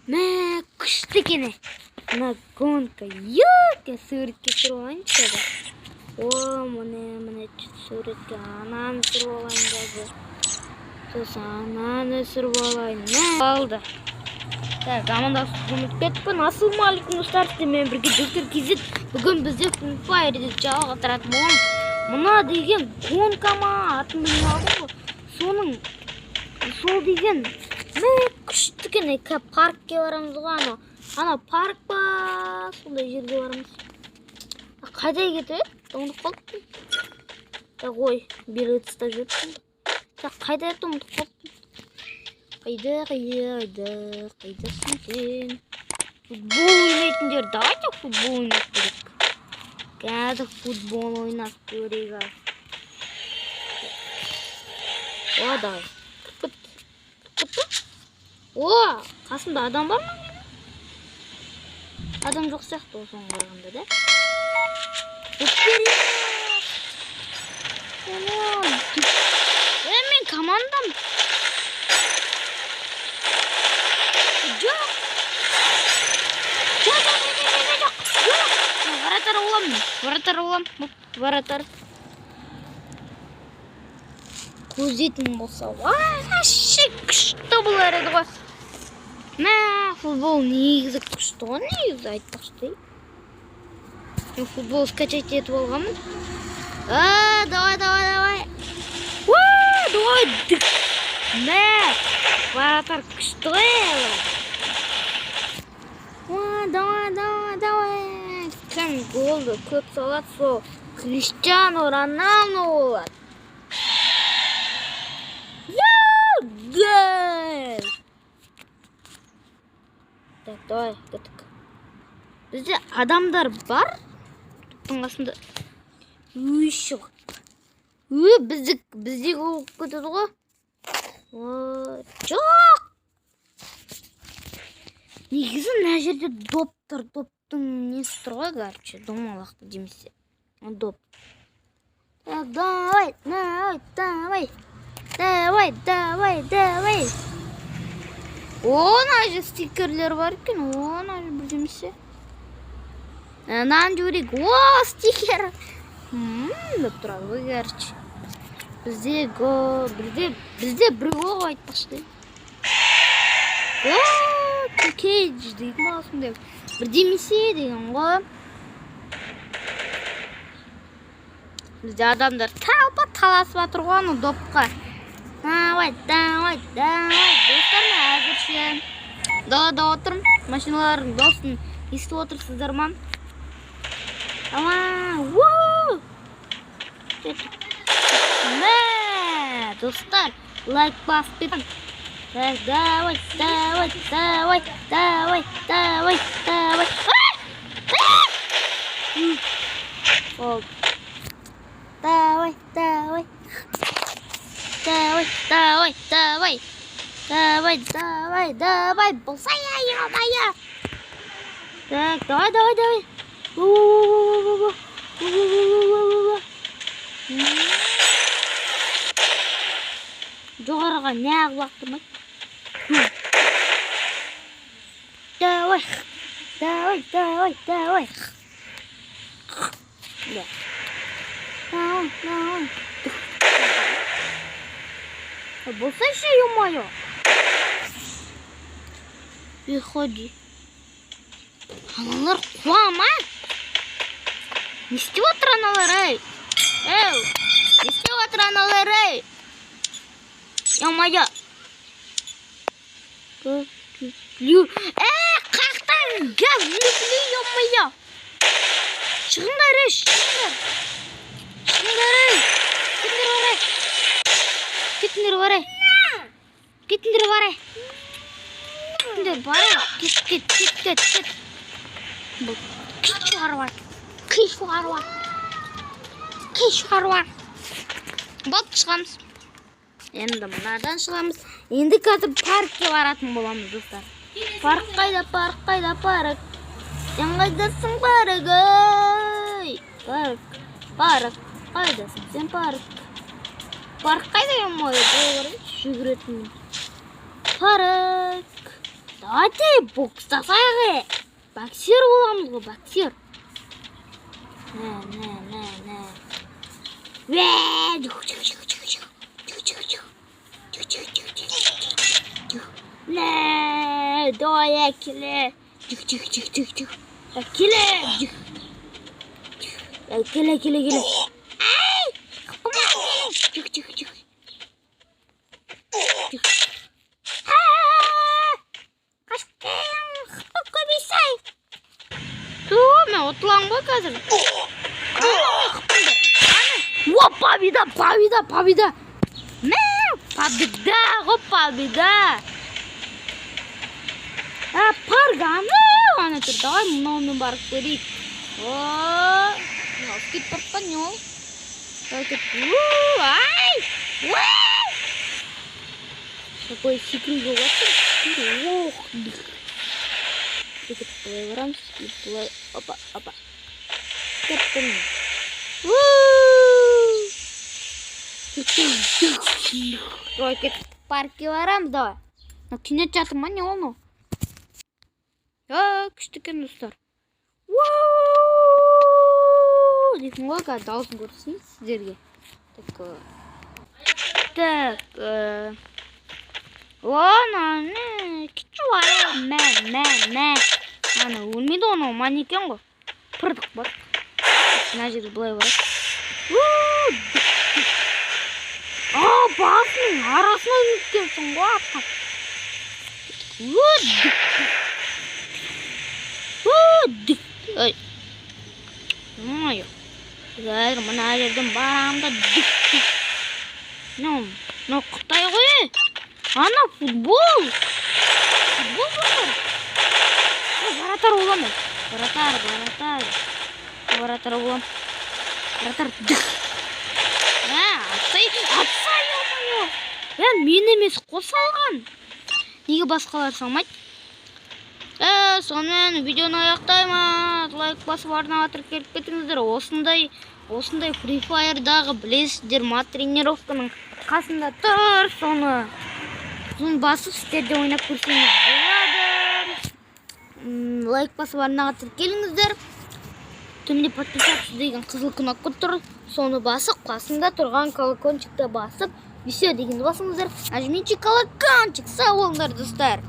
Мә, күшті екен. Мына гонка. Ёке, суретке түсіріп алайыншы еді. О, міне суретке ананы түсіріп алайын даже. Сосын ананы түсіріп алайын. Мә, алды. Так, амандасып ұмытып кетіппін. Ассалаумағалейкум достар, сіздермен бірге Доктор Кизет. Бүгін бізде Free Fire'ді жалғастыратын боламыз. Мына деген гонка ма? Атын білмей алдым ғой. Сол деген күшті екен. Паркке барамыз ғой. Ана парк па? Сондай жерге барамыз. Қайда кетеді? Ұмытып қалыппын. Так, ой, бері тыстап жүріппін. Так, қайда еді? Ұмытып қалыппын. Қайдасың сен? Футбол ойнайтындар, давайте футбол ойнап көрейік. Қазір футбол ойнап көрейік. О, давай. О, қасымда адам бар ма? Адам жоқ сияқты осыған қарағанда, да? Вперед! Мен командам. Жоқ. Вратар оламын. Вратар. Көзетін болса. Вообще күшті болар еді ғой. Мә, футбол негізі күшті ғой, негізі айтпақшы. Мен футбол скачать етіп алғанмын. Давай. Давай. Мә, вратар күшті ғой. Давай. Кім голды көп салады, сол Криштиану Роналду болады. Гол! Так, давай, кеттік. Бізде адамдар бар. Топтың қасында. Бізде болып кетеді ғой. Жоқ! Негізі мына жерде доптың несі тұр ғой, короче, домалақты демесе. Доп. Так, давай. О, мына жерде стикерлер бар екен. О, мына жерде бір демесе. Нан жүрек. О, стикер. Деп тұрады ғой, короче. Бізде бір гол айтпақшы. Кейдж дейтін болсын деп. Бір демесе деген ғой. Бізде адамдар таласып атыр ғой аны допқа. Давай. Достар, әзірше. Далада отырмын. Машиналардың дауысын естіп отырсыздар ма? Мә, достар, лайк басып кетің. Давай. Давай. Болса я. Так, давай. Жоғарыға неғып лақтырмайды. Давай. Болса еще, ё-моё. Выходи. Аналар қуама. Не істеп отыр аналар, ей? Не істеп отыр аналар, ей? Ё-моё. Қақтан газ люблю, ё-моё. Шығыңдар, ей, шығыңдар. Кетіңдер барай. Кет. Бұл күй шығарвар. Болып шығамыз. Енді мұнардан шығамыз. Енді қазір паркке баратын боламыз, достар. Парк қайда, парк. Сен қайдасың, парк, ой. Парк. Қайдасың, сен парк. Парк қайда, ё-моё, жүгіретін. Парк. давайте бокстасайық. Боксер боламыз ғой, боксер. Давай, келе. Келе. Ай! Мен отылам ғой қазір. О, победа. Победа. Парганы. Ана тұр, давай мұнаумен барып көрейік. Кетіп бартқан не ол? Ай! Какой секрет болғасын? Сөйтіп бұлай барамыз. Бұлай, опа. Кеттім. Давай кеттік паркке барамыз, давай. Кенет жатыр ма, не оны? Күшті екен, достар. Дейтін ғой, қазір дауысын көрсейін сіздерге. Так. Кетші бар. Ана, өлмейді оны, манекен ғой. Пырдық бар. Мына жерде бұлай бар. Басының арасына өткенсің ғой, аттап. Ой. Қазір мына жерден барамда. Қытай ғой. Ана футбол. Баратар оламыз. Баратар олам. Атсай олмайо. Мен емес қосалған. Неге басқалар салмайды? Сонымен видеоны аяқтаймыз. Лайк басып арнаға тіркеліп кетіңіздер. Осындай Free Fire'дағы білесіздер ма, тренировканың қасында тұр. Соны басып сіздерде ойнап көрсеңіз болады. Лайк басып арнаға тіркеліңіздер. Төменде подписаться деген қызыл кнопка тұр. Соны басып, қасында тұрған колокольчикті басып, все дегенді басыңыздар. Нажмите колокольчик. Сау болыңдар, достар.